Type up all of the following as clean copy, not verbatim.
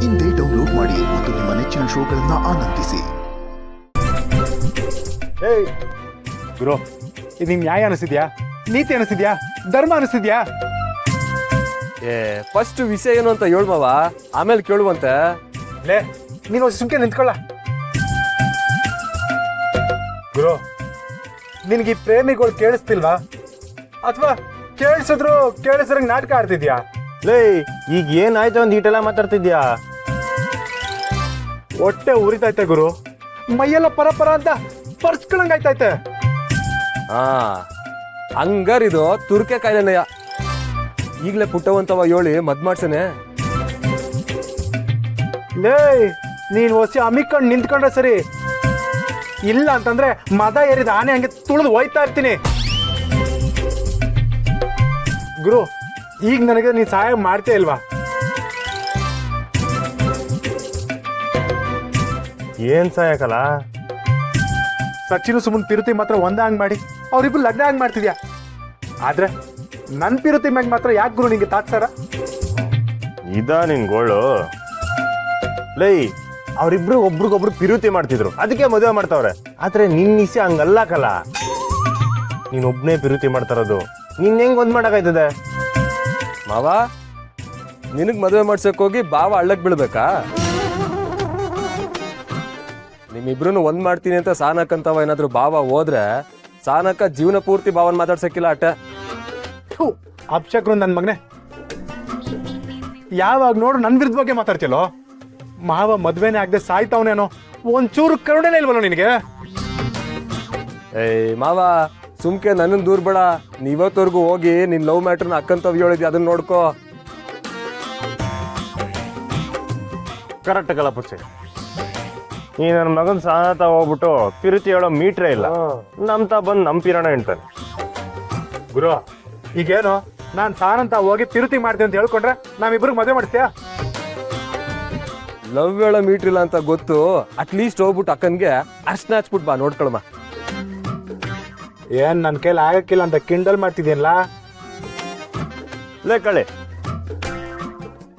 ಇಂದೇ ಡೌನ್ಲೋಡ್ ಮಾಡಿ ಮತ್ತು ನಿಮ್ಮ ನೆಚ್ಚಿನ ಶೋಗಳನ್ನ ಆನಂದಿಸಿ. ಗುರು, ಇದು ನಿಂಗೆ ನ್ಯಾಯ ಅನಿಸಿದ್ಯಾ, ನೀತಿ ಅನಿಸಿದ್ಯಾ, ಧರ್ಮ ಅನಿಸಿದ್ಯಾ? ಫಸ್ಟ್ ವಿಷಯ ಏನು ಅಂತ ಹೇಳ್ಬವ, ಆಮೇಲೆ ಕೇಳುವಂತೆ. ಲೇ, ನೀನು ಸುಮ್ಕೆ ನಿಂತ್ಕೊಳ್ಳ. ಗುರು, ನಿನ್ಗೆ ಈ ಪ್ರೇಮಿಗಳು ಕೇಳಿಸ್ತಿಲ್ವಾ? ಅಥವಾ ಕೇಳಿಸಿದ್ರು ಕೇಳಿಸ್ರಂಗ್ ನಾಟಕ ಆಡ್ತಿದ್ಯಾ? ಲೇ, ಈಗ ಏನಾಯ್ತು ಒಂದು ಈಟೆಲ್ಲ ಮಾತಾಡ್ತಿದ್ಯಾ? ಹೊಟ್ಟೆ ಉರಿತೈತೆ ಗುರು, ಮೈಯೆಲ್ಲ ಪರ ಅಂತ ಪರ್ಚ್ಕೊಳಂಗಾಯ್ತೈತೆ. ಹಂಗಾರಿದು ತುರ್ಕೆ ಕಾಯಿಲೆನಯ್ಯ. ಈಗಲೇ ಪುಟ್ಟವಂತವ ಹೇಳಿ ಮದ್ ಮಾಡ್ಸೇನೆ. ಲೇ, ನೀನ್ ಹೊಸಿ ಅಮ್ಮಿಕೊಂಡು ನಿಂತ್ಕೊಂಡ್ರೆ ಸರಿ, ಇಲ್ಲ ಅಂತಂದ್ರೆ ಮದ ಏರಿದ ಆನೆ ಹಂಗೆ ತುಳಿದು ಹೋಯ್ತಾ ಇರ್ತೀನಿ. ಗುರು, ಈಗ ನನಗೆ ನೀನ್ ಸಹಾಯ ಮಾಡ್ತೇ ಇಲ್ವಾ? ಏನ್ ಸಾಯಕಲ್ಲ? ಸಚಿನ್ ಸುಮನ್ ಪಿರುತಿ ಮಾತ್ರ ಒಂದಂಗ್ ಮಾಡಿ ಅವ್ರಿಬ್ರು ಲಗ್ನ ಹಂಗ್ ಮಾಡ್ತಿದ್ಯಾ. ಆದ್ರೆ ನನ್ ಪಿರುತಿ ಮ್ಯಾಗ ಮಾತ್ರ ಯಾಕೆ ಗುರು ನಿಂಗೆ ತಾತ್ಸಾರ? ಇದ ನಿನ್ ಗೋಳು? ಲೈ, ಅವ್ರಿಬ್ರು ಒಬ್ರಿಗೊಬ್ರು ಪಿರುತಿ ಮಾಡ್ತಿದ್ರು, ಅದಕ್ಕೆ ಮದುವೆ ಮಾಡ್ತಾವ್ರೆ. ಆದ್ರೆ ನಿನ್ ಇಸಿ ಹಂಗಲ್ಲಕಲ್ಲ, ನೀನ್ ಒಬ್ನೇ ಪಿರುತಿ ಮಾಡ್ತಾರದು. ನಿನ್ ಹೆಂಗ್ ಒಂದ್ ಮಾಡಕಾಯ್ತದೆ? ಮಾವ, ನಿನಗ್ ಮದುವೆ ಮಾಡ್ಸಕ್ ಹೋಗಿ ಬಾವ ಹಳ್ಳಕ್ ಬೀಳ್ಬೇಕಾ? ನಿಮ್ಮಿಬ್ರು ಒಂದ್ ಮಾಡ್ತೀನಿ ಅಂತ ಸಾನಕ್ಕಂತವ ಏನಾದ್ರು ಬಾವ ಹೋದ್ರೆ ಸಾನಕ್ಕ ಜೀವನ ಪೂರ್ತಿ ಬಾವನ್ ಮಾತಾಡ್ಸಕ್ಕಿಲ್ಲ ಅಟ್ಟ. ಅಪ್ಶಕ್ರು ನನ್ ಮಗನೆ, ಯಾವಾಗ ನೋಡು ನನ್ ವಿರುದ್ಧ ಬಗ್ಗೆ ಮಾತಾಡ್ತಿಯಲ್ಲೋ. ಮಾವ ಮದ್ವೆನೇ ಆಗದೆ ಸಾಯ್ತಾವನೇನೋ, ಒಂಚೂರು ಕರುಣೆನೇ ಇಲ್ವಲ್ಲ ನಿನಗೆ? ಮಾವ, ಸುಮ್ಕೆ ನನ್ನನ್ ದೂರ್ ಬೇಡ. ನೀವತ್ತವರೆಗೂ ಹೋಗಿ ನಿನ್ ಲವ್ ಮ್ಯಾಟ್ರನ್ನ ಅಕ್ಕಂತವ್ ಹೇಳಿದ್ವಿ, ಅದನ್ನ ನೋಡ್ಕೋ. ಕರೆಕ್ಟ್ ಕಲ ಪುಚ್ಚೆ, ಈ ನನ್ನ ಮಗನ್ ಸಾನತ ಹೋಗ್ಬಿಟ್ಟು ಪಿರುತಿ ಹೇಳೋ ಮೀಟ್ರೇ ಇಲ್ಲ. ನಮ್ತಾ ಬಂದು ನಮ್ ಪಿರಾಣ ಹೇಳ್ತಾನೆ. ಗುರು, ಈಗೇನು ನಾನ್ ಸಾನಂತ ಹೋಗಿ ಪಿರುತಿ ಮಾಡ್ತೀನಿ ಅಂತ ಹೇಳ್ಕೊಂಡ್ರೆ ನಾವಿಬ್ರಿಗೆ ಮದುವೆ ಮಾಡ್ತೀಯಾ? ಲವ್ ಹೇಳೋ ಮೀಟ್ರ್ ಇಲ್ಲ ಅಂತ ಗೊತ್ತು. ಅಟ್ಲೀಸ್ಟ್ ಹೋಗ್ಬಿಟ್ಟು ಅಕ್ಕನ್ಗೆ ಅರ್ಶನ ಹಚ್ಬಿಟ್ ಬಾ, ನೋಡ್ಕೊಳಮ್ಮ. ಏನ್ ನನ್ ಕೈಲಿ ಆಗಕ್ಕಿಲ್ಲ ಅಂತ ಕಿಂಡಲ್ ಮಾಡ್ತಿದ್ಯಲ್ಲ? ಲೇ ಕಳೆ,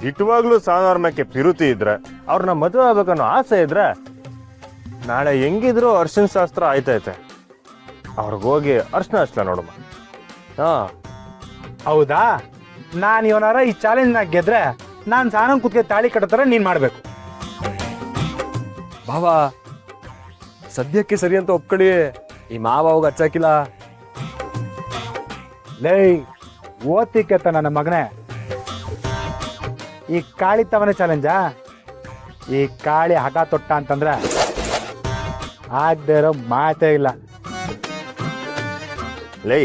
ಇಟ್ಟವಾಗ್ಲೂ ಸಾನವ್ರ ಮ್ಯಾಕೆ ಪಿರುತಿ ಇದ್ರೆ, ಅವ್ರನ್ನ ಮದುವೆ ಆಗ್ಬೇಕನ್ನೋ ಆಸೆ ಇದ್ರೆ, ನಾಳೆ ಹೆಂಗಿದ್ರು ಅರ್ಶಿನ ಶಾಸ್ತ್ರ ಆಯ್ತೈತೆ, ಅವ್ರಿಗೋಗಿ ಅರ್ಶನ ಹಚ್ಲ ನೋಡಮ್ಮ. ಹೌದಾ? ನಾನು ಇವನಾರ ಈ ಚಾಲೆಂಜ್ ನಾಗ ಗೆದ್ರೆ ನಾನ್ ಸಾನಂ ಕುತ್ಗೆ ತಾಳಿ ಕಟ್ಟತರ ನೀನ್ ಮಾಡ್ಬೇಕು. ಬಾವ, ಸದ್ಯಕ್ಕೆ ಸರಿ ಅಂತ ಒಪ್ಕೊಳ್ಳಿ. ಈ ಮಾವ ಹೋಗಿ ಹಚ್ಚಾಕಿಲ್ಲ. ಲೇ, ಓದ್ತಿಕತ್ತ ನನ್ನ ಮಗನೇ, ಈ ಕಾಳಿ ತವನೇ ಚಾಲೆಂಜಾ? ಈ ಕಾಳಿ ಹಗ ತೊಟ್ಟ ಅಂತಂದ್ರೆ ಆಗದೆ ಇರೋ ಮಾತೇ ಇಲ್ಲ. ಲೈ,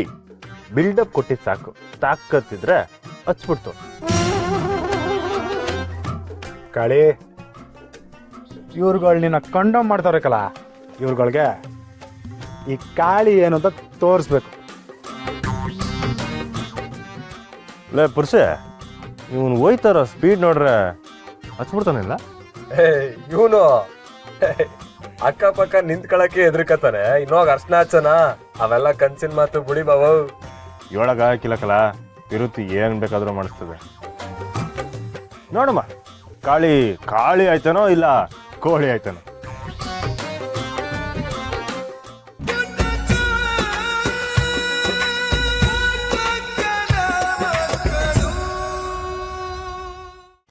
ಬಿಲ್ಡಪ್ ಕೊಟ್ಟಿದ್ ಸಾಕು, ತಾಕತ್ತಿದ್ರೆ ಹಚ್ಬಿಡ್ತು. ಕಾಳಿ, ಇವ್ರುಗಳು ನಿನ್ನ ಕಂಡಮ್ ಮಾಡ್ತಾವ್ರಕಲ್ಲ, ಇವ್ರುಗಳಿಗೆ ಈ ಕಾಳಿ ಏನು ಅಂತ ತೋರಿಸ್ಬೇಕು. ಲೇ ಪುರುಷೆ, ಇವನು ಹೋಯ್ತಾರ ಸ್ಪೀಡ್ ನೋಡ್ರೆ ಹಚ್ಬಿಡ್ತಾನಿಲ್ಲ? ಇವನು ಅಕ್ಕಪಕ್ಕ ನಿಂತ್ಕೊಳಕ್ಕೆ ಎದ್ರಕತ್ತಾನೆ, ಇನ್ನೋಗ ಅರ್ಶನ ಹಚ್ಚನ. ಅವೆಲ್ಲ ಕನ್ಸಿನ ಮಾತು ಬಿಡಿ ಬಾವ. ಇವಾಗ ಕಿಲಕಲ ಪಿರುತಿ ಏನ್ ಬೇಕಾದ್ರೂ ಮಾಡಿಸ್ತದೆ. ನೋಡಮ್ಮ, ಕಾಳಿ ಕಾಳಿ ಆಯ್ತಾನೋ ಇಲ್ಲ ಕೋಳಿ ಆಯ್ತಾನೋ.